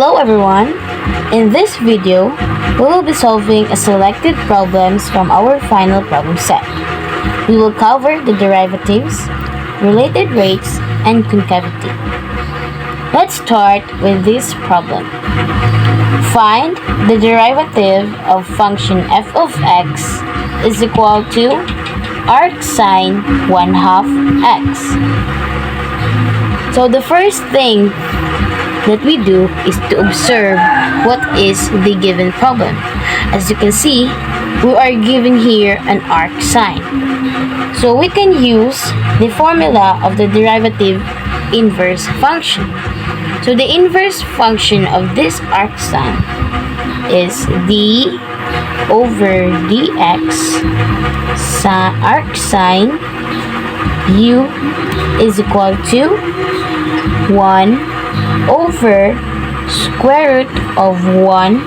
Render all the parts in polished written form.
Hello everyone! In this video, we will be solving a selected problems from our final problem set. We will cover the derivatives, related rates, and concavity. Let's start with this problem. Find the derivative of function f of x is equal to arc sine 1/2 x. So the first thing that we do is to observe what is the given problem. As you can see, we are given here an arc sine. So we can use the formula of the derivative inverse function. So the inverse function of this arc sine is d over dx arc sine u is equal to 1 over square root of 1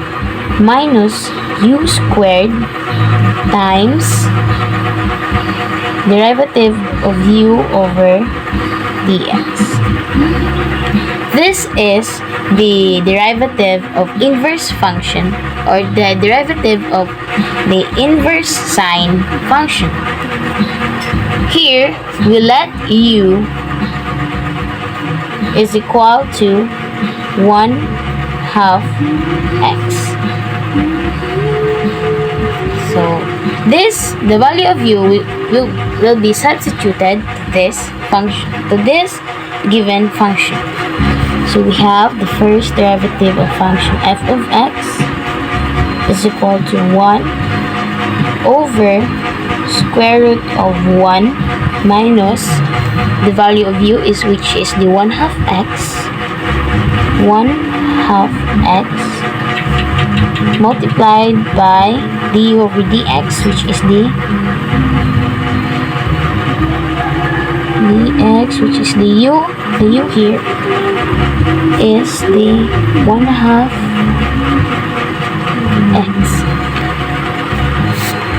minus u squared times derivative of u over dx. This is the derivative of inverse function or the derivative of the inverse sine function. Here, we let u is equal to 1/2 x. So the value of u will be substituted to this function, to this given function. So we have the first derivative of function f of x is equal to 1 over square root of 1 minus the value of u is which is the 1/2 x multiplied by du over dx, which is the u. The u here is the 1/2 x.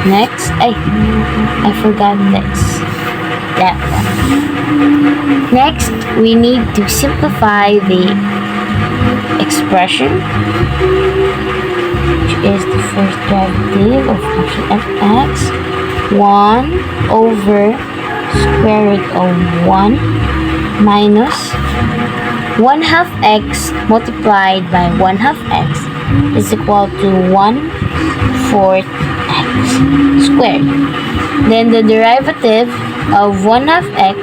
Next, I forgot this. That one. Next, we need to simplify the expression, which is the first derivative of function f(x), 1 over square root of 1 minus 1/2 x multiplied by 1/2 x is equal to 1/4 x squared. Then the derivative of 1/2 x,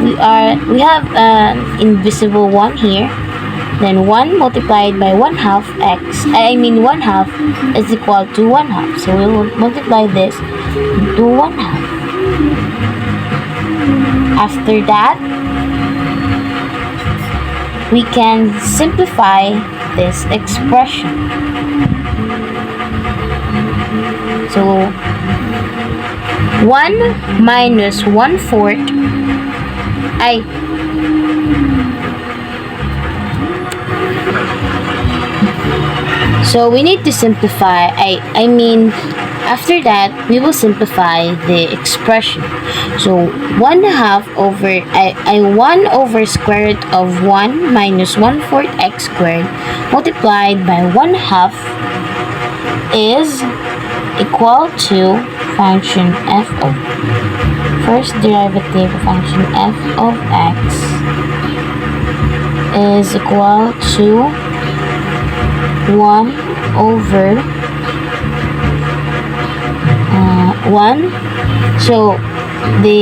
we have an invisible 1 here. Then 1 multiplied by 1/2 x, 1/2 is equal to 1/2. So we will multiply this into 1/2. After that, we can simplify this expression. So 1 minus 1/4 so we need to simplify. After that, we will simplify the expression. So 1/2 over 1 over square root of 1 minus 1/4 x squared multiplied by 1/2 is equal to function f of first derivative of function f of x is equal to 1 over 1. So to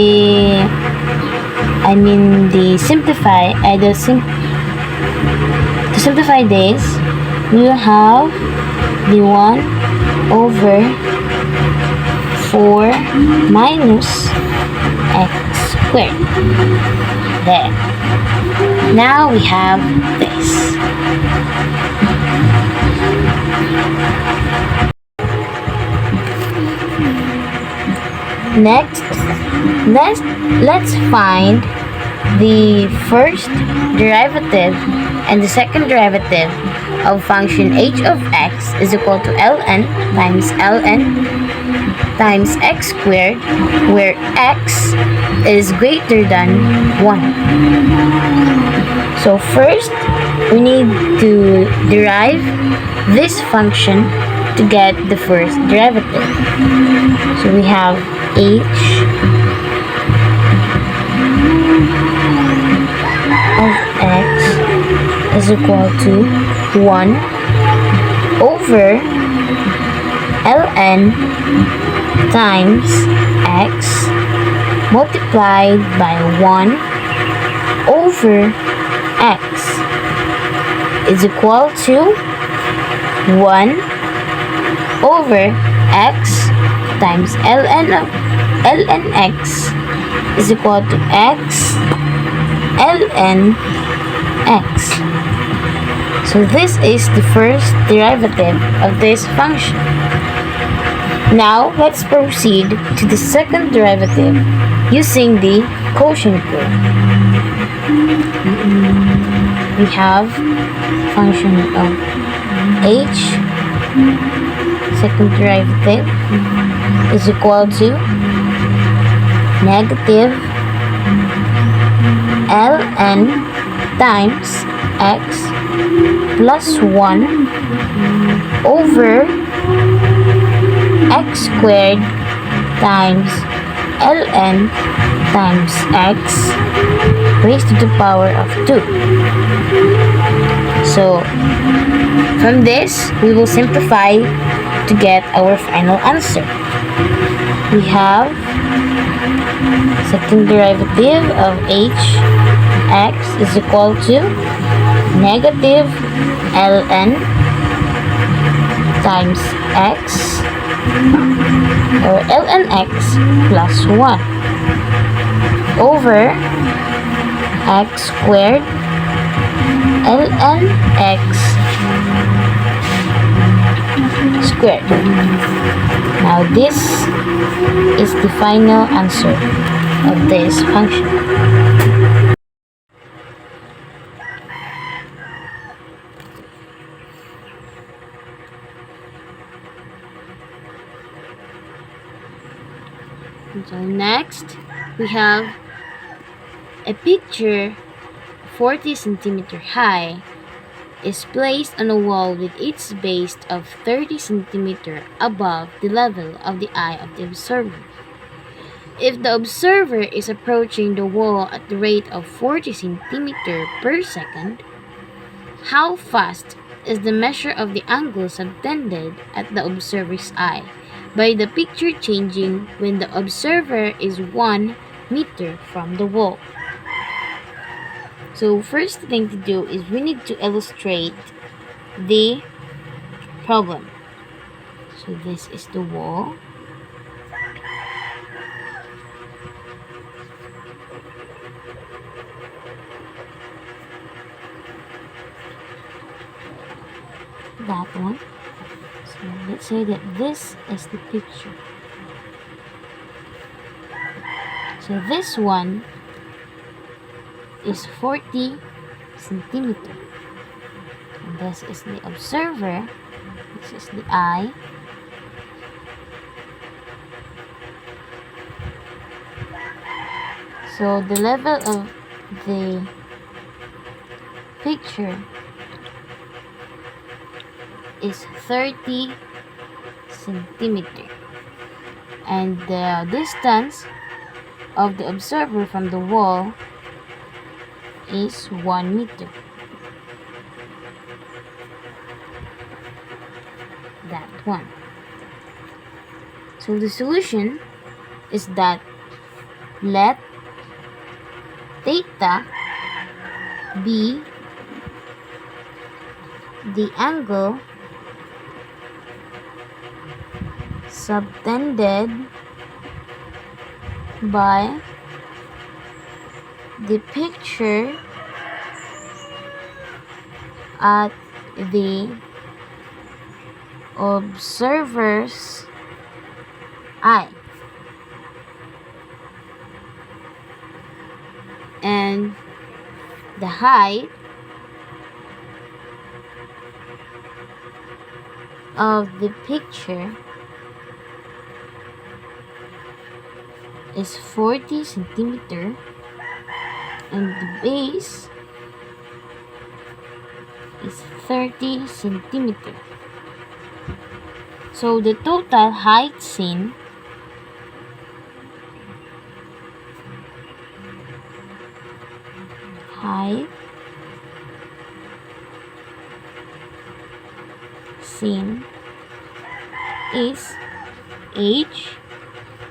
simplify this, we will have the 1 over 4 minus x squared. There. Now we have this. Next, let's find the first derivative and the second derivative of function h of x is equal to ln times x squared, where x is greater than 1. So first, we need to derive this function to get the first derivative. So we have h of x is equal to 1 over ln times x multiplied by 1 over x is equal to 1 over x times ln x is equal to x ln x. So this is the first derivative of this function. Now let's proceed to the second derivative using the quotient rule. We have function of h second derivative is equal to negative ln times x plus 1 over x squared times ln times x raised to the power of 2. So from this we will simplify to get our final answer. We have second derivative of h x is equal to negative ln times x or ln x plus 1 over x squared ln x squared. Now this is the final answer of this function. So next, we have a picture 40 centimeter high is placed on a wall with its base of 30 centimeter above the level of the eye of the observer. If the observer is approaching the wall at the rate of 40 centimeter per second, how fast is the measure of the angle subtended at the observer's eye by the picture changing when the observer is 1 meter from the wall? So first thing to do is we need to illustrate the problem. So this is the wall. That one. So let's say that this is the picture. So this one is 40 centimeter. And this is the observer. This is the eye. So the level of the picture is 30 centimeter. And the distance of the observer from the wall is 1 meter. That one. So the solution is that let theta be the angle subtended by the picture at the observer's eye, and the height of the picture is 40 centimeter, and the base is 30 centimeter. So the total height seen is h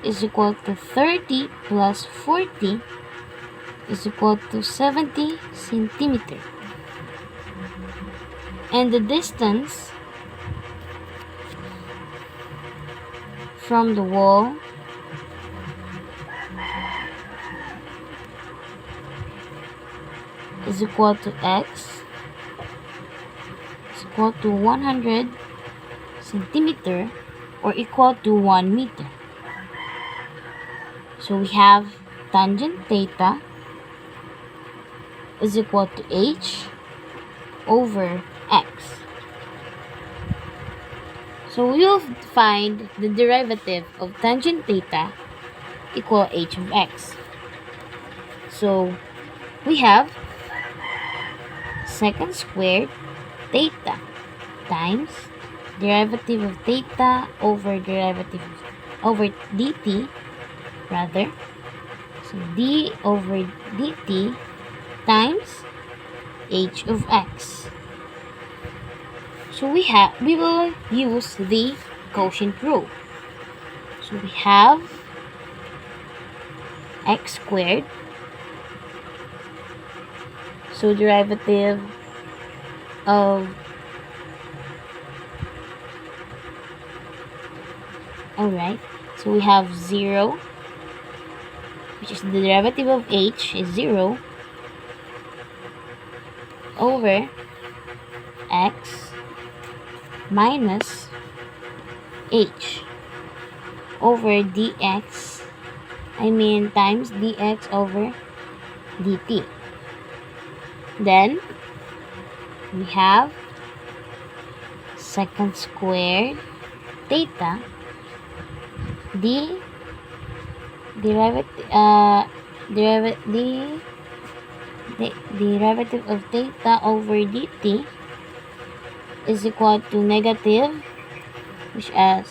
is equal to 30 plus 40 is equal to 70 centimeter. And the distance from the wall is equal to x is equal to 100 centimeter or equal to 1 meter. So we have tangent theta is equal to h over x. So we will find the derivative of tangent theta equal h of x. So we have secant squared theta times derivative of theta over dt rather. So d over dt times h of x. So we will use the quotient rule. So we have x squared. So derivative of so we have 0, which is the derivative of h is 0 over x minus h over dx, times dx over dt. Then we have secant squared theta derivative of theta over dt is equal to negative, which as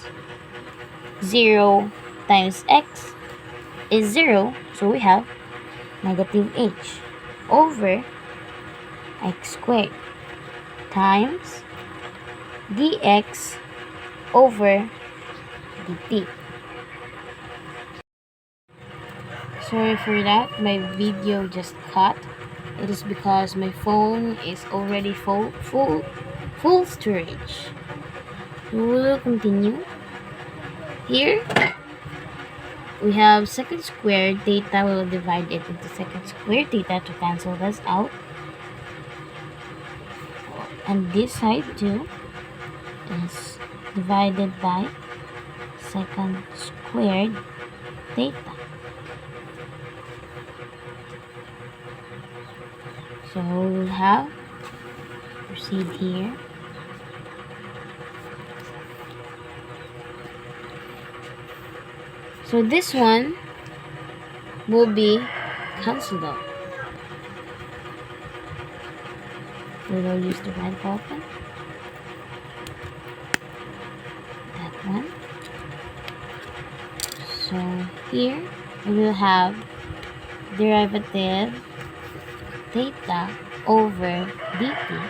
0 times x is 0, so we have negative h over x squared times dx over dt. Sorry for that, my video just cut. It is because my phone is already full storage. We will continue. Here we have secant squared theta. We will divide it into secant squared theta to cancel this out. And this side too is divided by secant squared theta. So we will have proceed here. So this one will be cancelled out. We will use the red ball pen. That one. So here we will have derivative theta over dt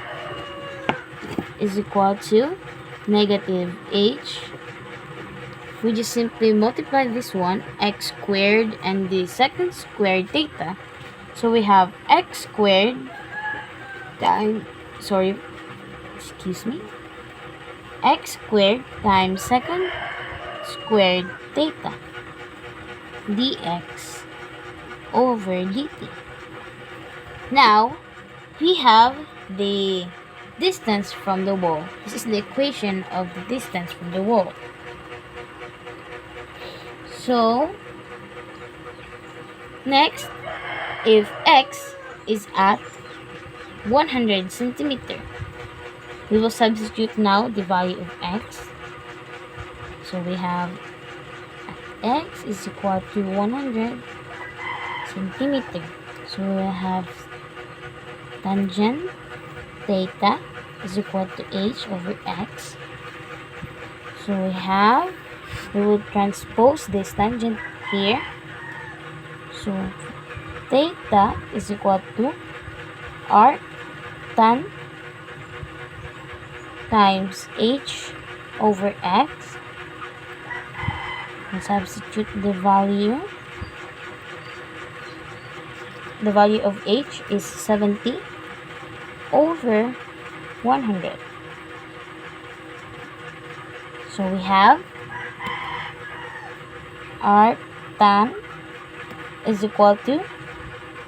is equal to negative h. We just simply multiply this one, x squared, and the secant squared theta. So we have x squared times, x squared times secant squared theta dx over dt. Now we have the distance from the wall. This is the equation of the distance from the wall. So next, if x is at 100 centimeter, we will substitute now the value of x. So we have x is equal to 100 centimeter. So we will have tangent theta is equal to h over x. So we will transpose this tangent here. So theta is equal to arc tan times h over x, and substitute the value. The value of h is 70 over 100. So we have arc tan is equal to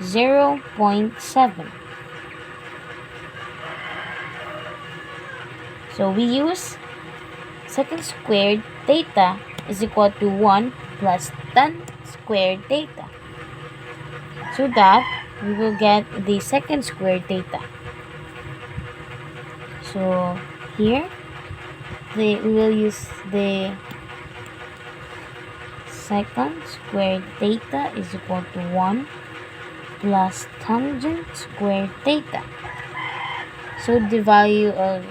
0.7. So we use secant squared theta is equal to 1 plus tan squared theta, so that we will get the secant squared theta. So here we will use the secant squared theta is equal to 1 plus tangent squared theta. So the value of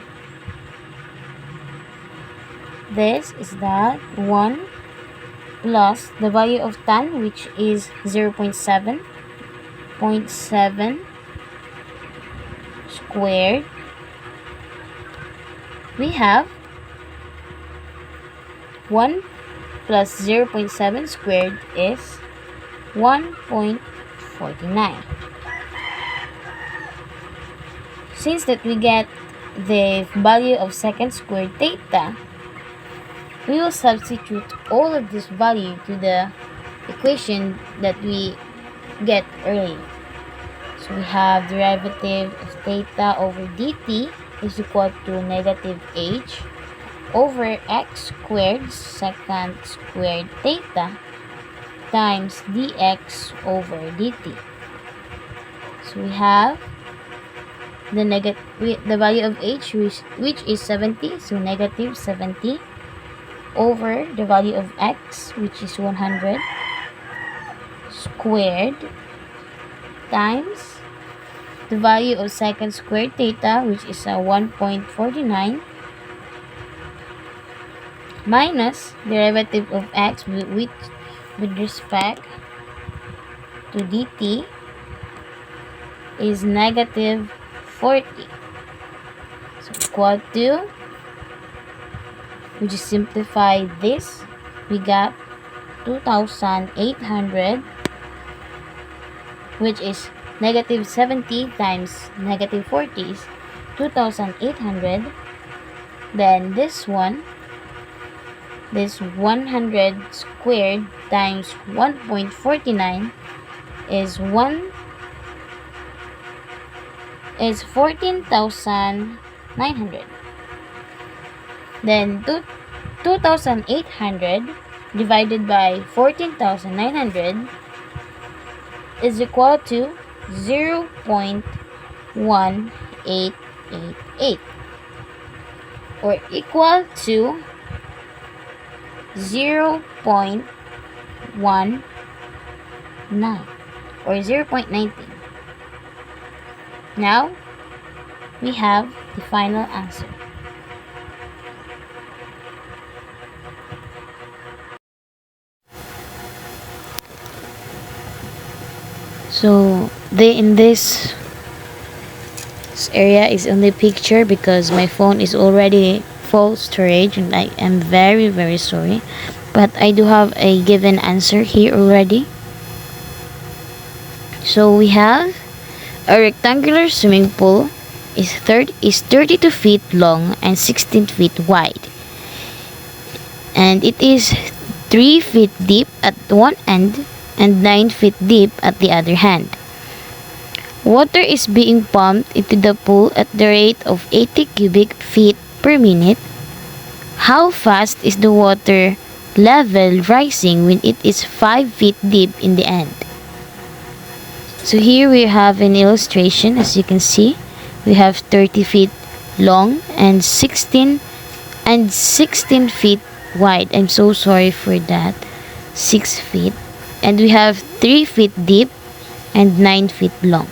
this is that 1 plus the value of tan, which is 0.7 squared. We have 1 plus 0.7 squared is 1.49. Since that we get the value of secant squared theta, we will substitute all of this value to the equation that we get earlier. So we have derivative of theta over dt is equal to negative h over x squared secant squared theta times dx over dt. So we have the value of h, which is 70, so negative 70 over the value of x, which is 100 squared, times the value of secant squared theta, which is 1.49, minus derivative of x with respect to dt is negative 40. So equal to, we just simplify this, we got 2,800, which is negative 70 times negative 40 is 2,800. Then this 100 squared times 1.49 is 14,900. Then 2,800 divided by 14,900 is equal to 0.1888, or equal to 0.19 or 0.19. Now we have the final answer. So in this area is only picture because my phone is already full storage, and I am very sorry, but I do have a given answer here already. So we have a rectangular swimming pool is 32 feet long and 16 feet wide, and it is 3 feet deep at one end and 9 feet deep at the other hand. Water is being pumped into the pool at the rate of 80 cubic feet per minute. How fast is the water level rising when it is 5 feet deep in the end? So here we have an illustration. As you can see, we have 30 feet long and 16 feet wide. I'm so sorry for that. 6 feet. And we have 3 feet deep and 9 feet long.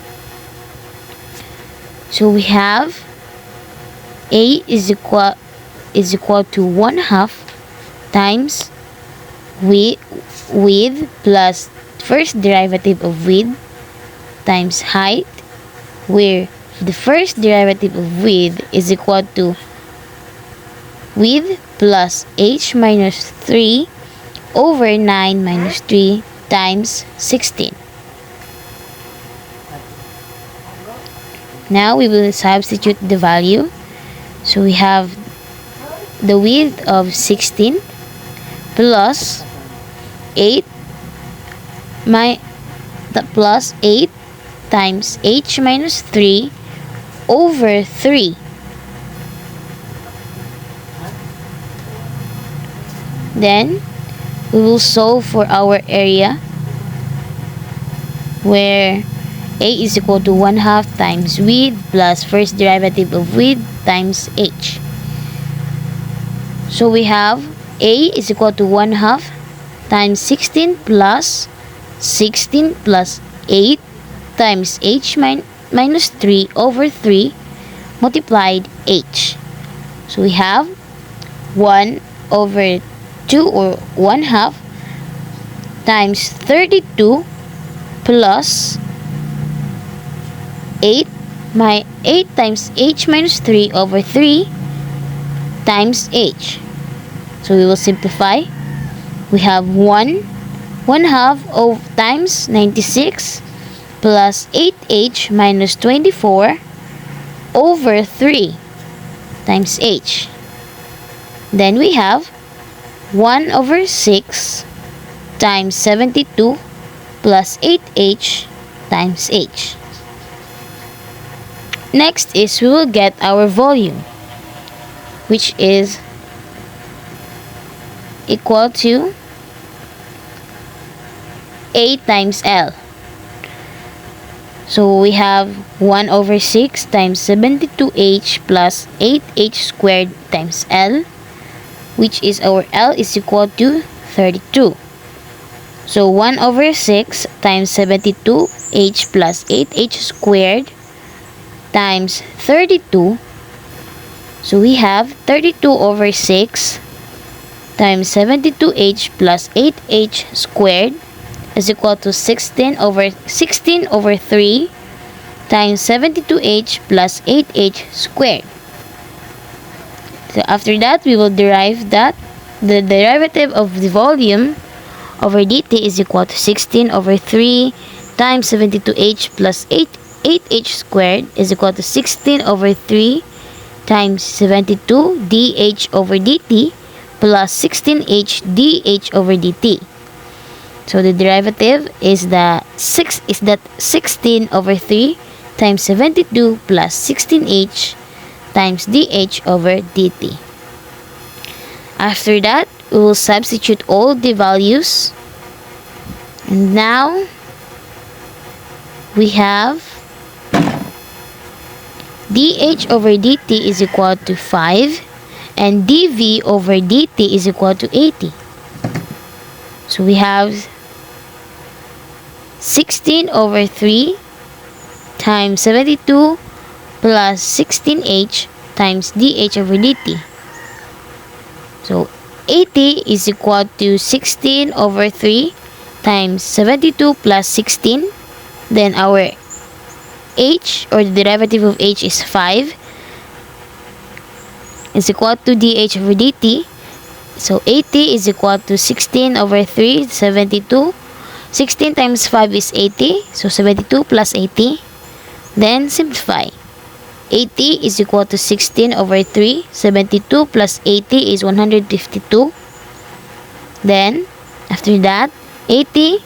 So we have A is equal to 1/2 times width plus first derivative of width times height, where the first derivative of width is equal to width plus h minus 3 over 9 minus 3 times 16. Now we will substitute the value. So we have the width of 16 plus 8 plus 8 times h minus 3 over 3. Then we will solve for our area, where a is equal to 1/2 times width plus first derivative of width times h. So we have a is equal to 1/2 times 16 plus 8 times h minus 3 over 3 multiplied h. So we have 1 over 2 or 1/2 times 32 plus 8 times h minus 3 over 3 times h. So we will simplify. We have 1/2 of times 96 plus 8h minus 24 over 3 times h. Then we have 1 over 6 times 72 plus 8h times h. Next is we will get our volume, which is equal to A times L. So we have 1 over 6 times 72h plus 8h squared times L, which is our L is equal to 32. So 1 over 6 times 72h plus 8h squared times 32. So we have 32 over 6 times 72h plus 8h squared is equal to 16 over 3 times 72h plus 8h squared. So after that, we will derive that the derivative of the volume over dt is equal to 16 over 3 times 72h plus 8h squared is equal to 16 over 3 times 72 dh over dt plus 16h dh over dt. So the derivative is that 16 over 3 times 72 plus 16h times dh over dt. After that, we will substitute all the values. And now we have dh over dt is equal to 5 and dv over dt is equal to 80. So we have 16 over 3 times 72 plus 16h times dh over dt. So 80 is equal to 16 over 3 times 72 plus 16. Then our h, or the derivative of h, is 5 is equal to dh over dt. So 80 is equal to 16 over 3, 72. 16 times 5 is 80. So 72 plus 80. Then simplify. 80 is equal to 16 over 3. 72 plus 80 is 152. Then, after that, 80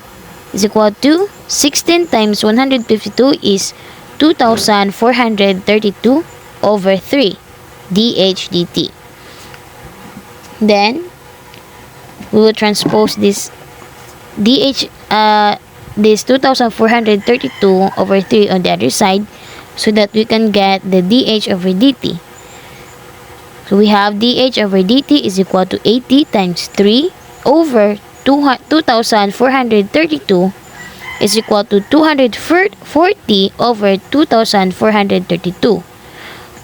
is equal to 16 times 152 is 2,432 over 3 dh dt. Then, we will transpose this this 2,432 over 3 on the other side so that we can get the dh over dt. So we have dh over dt is equal to 80 times 3 over 2,432 is equal to 240 over 2,432.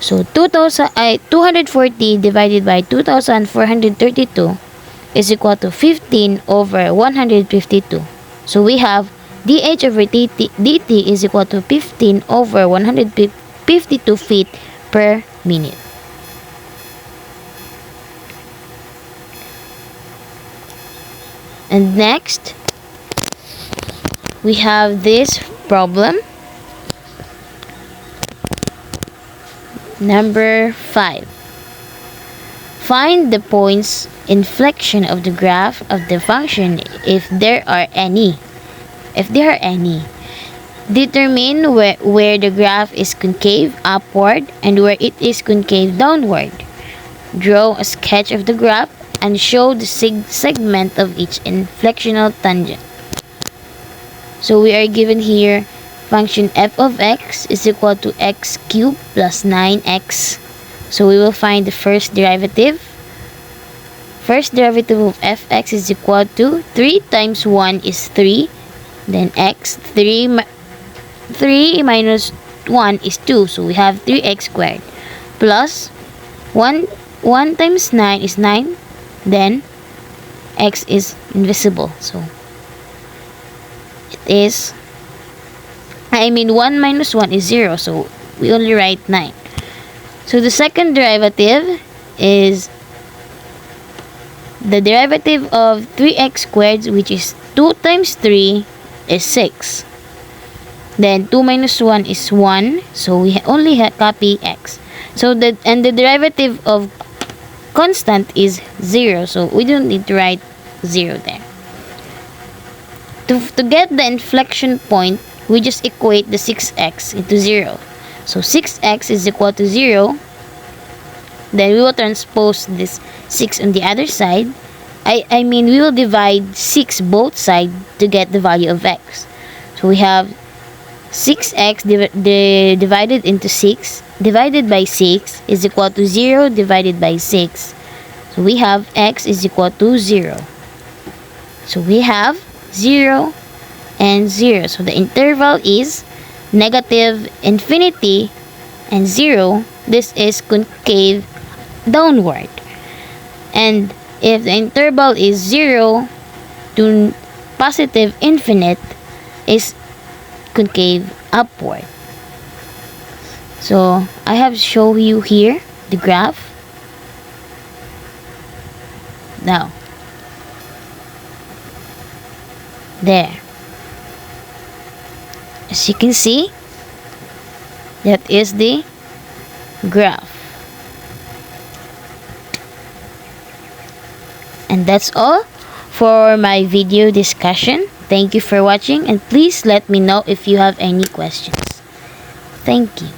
So 240 divided by 2,432 is equal to 15 over 152. So we have dH over dt is equal to 15 over 152 feet per minute. And next, we have this problem. Number 5. Find the points inflection of the graph of the function if there are any. Determine where the graph is concave upward and where it is concave downward. Draw a sketch of the graph and show the segment of each inflectional tangent. So we are given here function f of x is equal to x cubed plus 9x. So we will find the first derivative. First derivative of fx is equal to 3 times 1 is 3. Then x, 3 minus 1 is 2. So we have 3x squared. Plus 1 times 9 is 9. Then x is invisible. So it is 1 minus 1 is 0. So we only write 9. So the second derivative is the derivative of 3x squared, which is 2 times 3 is 6. Then 2 minus 1 is 1. So we only copy x. So the derivative of constant is 0. So we don't need to write 0 there. To get the inflection point, we just equate the 6x into 0. So 6x is equal to 0. Then we will transpose this 6 on the other side. We will divide 6 both sides to get the value of x. So we have 6x divided into 6 divided by 6 is equal to 0 divided by 6. So we have x is equal to 0. So we have 0 and 0. So the interval is negative infinity and 0. This is concave downward. And if the interval is 0 to positive infinite is concave upward. So I have shown you here the graph. Now there, as you can see, that is the graph. And that's all for my video discussion. Thank you for watching, and please let me know if you have any questions. Thank you.